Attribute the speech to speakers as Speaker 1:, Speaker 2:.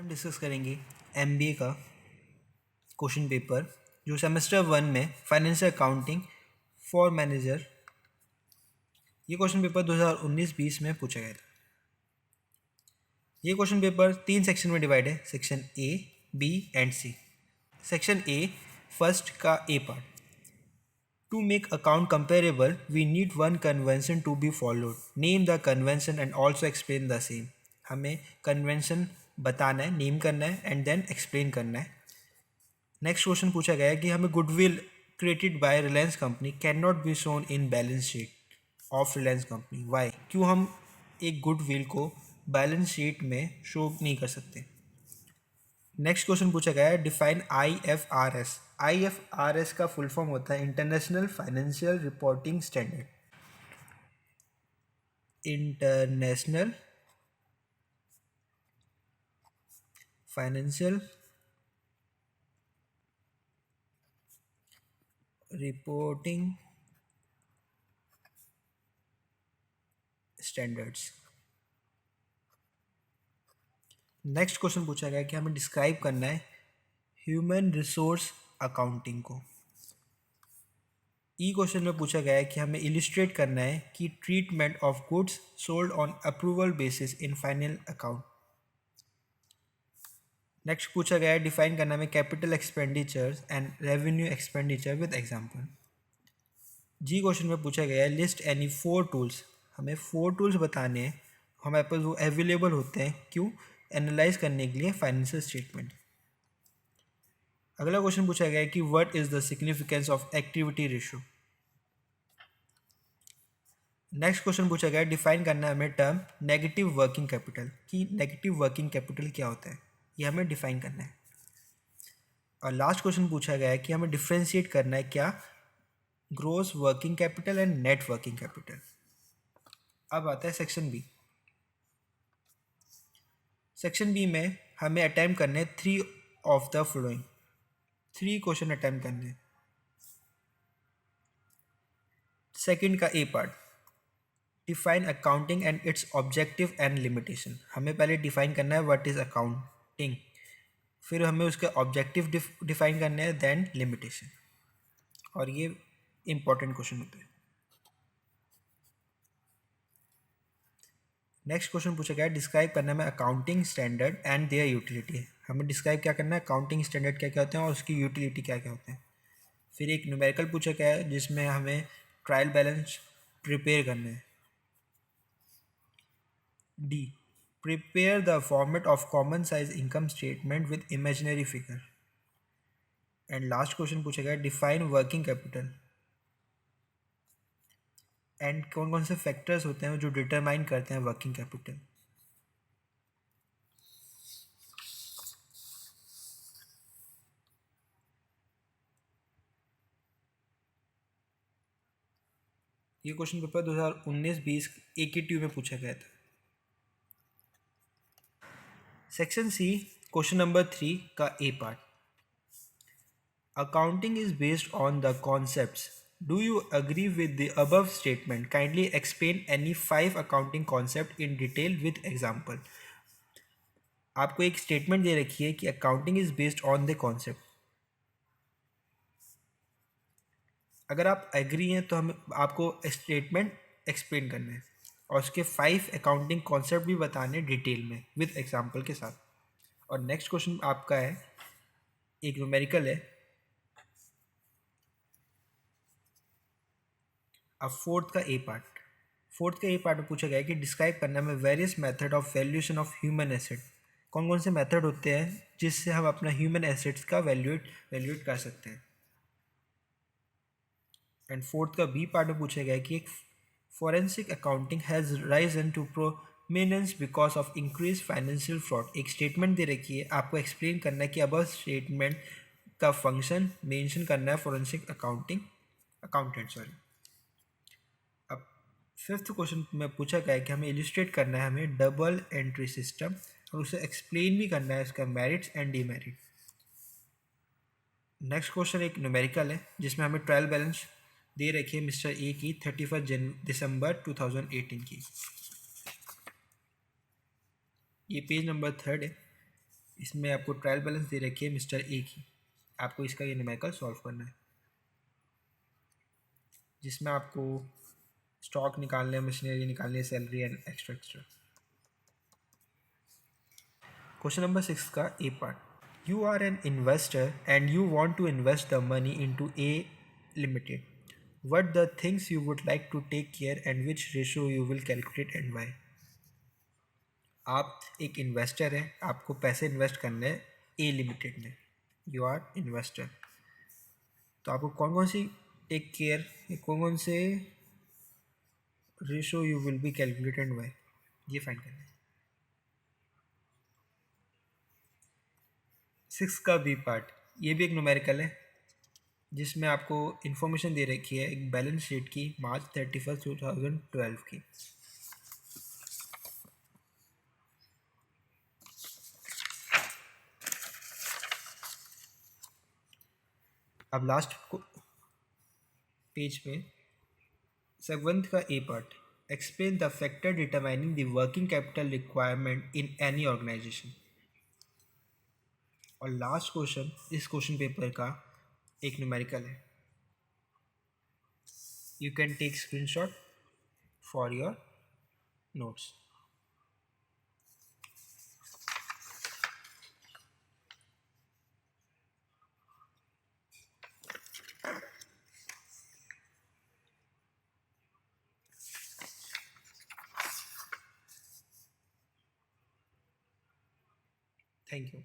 Speaker 1: हम डिस्कस करेंगे एमबीए का क्वेश्चन पेपर जो सेमेस्टर 1 में फाइनेंशियल अकाउंटिंग फॉर मैनेजर, ये क्वेश्चन पेपर 2019-20 में पूछा गया था। ये क्वेश्चन पेपर 3 सेक्शन में डिवाइड है, section A, B and C. Section A first का A part, to make account comparable we need one convention to be followed, name the convention and also explain the same. हमें convention बताना है, name करना है and then explain करना है। Next question पूछा गया है कि हमें goodwill created by Reliance company can not be shown in balance sheet of Reliance company, why? क्यों हम एक गुडविल को बैलेंस शीट में शो नहीं कर सकते। नेक्स्ट क्वेश्चन पूछा गया है डिफाइन IFRS। IFRS का फुल फॉर्म होता है international financial reporting standard. International financial reporting standards. Next question पूछा गया कि हमें डिस्क्राइब करना है ह्यूमन रिसोर्स अकाउंटिंग को। ई क्वेश्चन में पूछा गया है कि हमें इलिस्ट्रेट करना है कि treatment of goods sold on approval basis in final account. Next पूछा गया है डिफाइन करना है capital expenditures and revenue expenditure with example. जी क्वेश्चन में पूछा गया है लिस्ट एनी 4 टूल्स। हमें 4 टूल्स बताने हैं, हमारे पास वो अवेलेबल होते हैं क्यों, एनालाइज करने के लिए फाइनेंशियल स्टेटमेंट। अगला क्वेश्चन पूछा गया है कि what is the significance of activity ratio. Next question पूछा गया है डिफाइन करना है हमें टर्म नेगेटिव वर्किंग कैपिटल, कि नेगेटिव वर्किंग कैपिटल क्या होता है, ये हमें डिफाइन करना है। और लास्ट क्वेश्चन पूछा गया है कि हमें डिफ्रेंशिएट करना है क्या gross working capital and net working capital. अब आता है सेक्शन बी। सेक्शन बी में हमें अटैम्प्ट करने 3 of the following, 3 question attempt करने हैं। सेकंड का A part, define accounting and its objective and limitation. हमें पहले डिफाइन करना है व्हाट इज अकाउंटिंग, फिर हमें उसके ऑब्जेक्टिव डिफाइन करने हैं, देन लिमिटेशन। और ये इंपॉर्टेंट क्वेश्चन होते हैं। नेक्स्ट क्वेश्चन पूछा गया है डिस्क्राइब करना है accounting standard and their utility. हमें डिस्क्राइब क्या करना है, अकाउंटिंग स्टैंडर्ड क्या क्या होते हैं और उसकी यूटिलिटी क्या क्या होते हैं। फिर एक न्यूमेरिकल पूछा गया है जिसमें हमें ट्रायल बैलेंस प्रिपेयर करना है। D, prepare the format of common size income statement with imaginary figure। And last question पूछा गया डिफाइन वर्किंग कैपिटल एंड कौन कौन से फैक्टर्स होते हैं जो डिटरमाइन करते हैं वर्किंग कैपिटल। ये क्वेश्चन पेपर 2019-20 AKTU में पूछा गया था। सेक्शन सी क्वेश्चन नंबर 3 का A part, accounting is based on the concepts. Do you agree with the above statement? Kindly explain any 5 accounting concept in detail with example। आपको एक statement दे रखी है कि accounting is based on the concept. अगर आप agree हैं तो हम आपको स्टेटमेंट एक्सप्लेन करना है और उसके 5 अकाउंटिंग कॉन्सेप्ट भी बताने डिटेल में विद एग्जांपल के साथ। और नेक्स्ट क्वेश्चन आपका है एक न्यूमेरिकल है। अब फोर्थ का ए पार्ट में पूछा गया है कि डिस्क्राइब करना में various method of valuation of human asset. कौन कौन से मेथड होते हैं जिससे हम अपना ह्यूमन एसेट्स का वैल्यूएट कर सकते हैं। एंड फोर्थ का बी पार्ट में पूछा गया है कि एक forensic accounting has risen to prominence because of increase financial fraud. एक स्टेटमेंट दे रखी है, आपको एक्सप्लेन करना है कि अब स्टेटमेंट का फंक्शन मेंशन करना है फोरेंसिक अकाउंटेंट। अब फिफ्थ क्वेश्चन में पूछा गया है कि हमें इलिस्ट्रेट करना है हमें डबल एंट्री सिस्टम और उसे एक्सप्लेन भी करना है इसका merits and demerit. Next question एक न्यूमेरिकल है जिसमें हमें ट्रायल बैलेंस दे रखी है मिस्टर ए की 31 दिसंबर 2018 की। ये पेज नंबर 3 है। इसमें आपको ट्रायल बैलेंस दे रखी है मिस्टर ए की, आपको इसका ये न्यूमेरिकल सॉल्व करना है, जिसमें आपको स्टॉक निकालने है, मशीनरी निकालनी है, salary and extra extra. Question number 6 का A part, you are an investor and you want to invest the money into a limited, what the things you would like to take care and which ratio you will calculate and why। आप एक investor हैं, आपको पैसे invest करने हैं ए limited में, you are investor, तो आपको कौन कौन सी टेक केयर, कौन कौन से ratio you will be calculate and why, ये फाइंड करना है। 6 का बी पार्ट, ये भी एक न्यूमेरिकल है, जिसमें आपको इन्फॉर्मेशन दे रखी है एक बैलेंस शीट की मार्च 31, 2012 की। अब लास्ट पेज पे 7th का A part, explain the factor determining the working capital requirement in any organisation. और लास्ट क्वेश्चन इस क्वेश्चन पेपर का एक न्यूमेरिकल है, you can take screenshot for your notes. Thank you.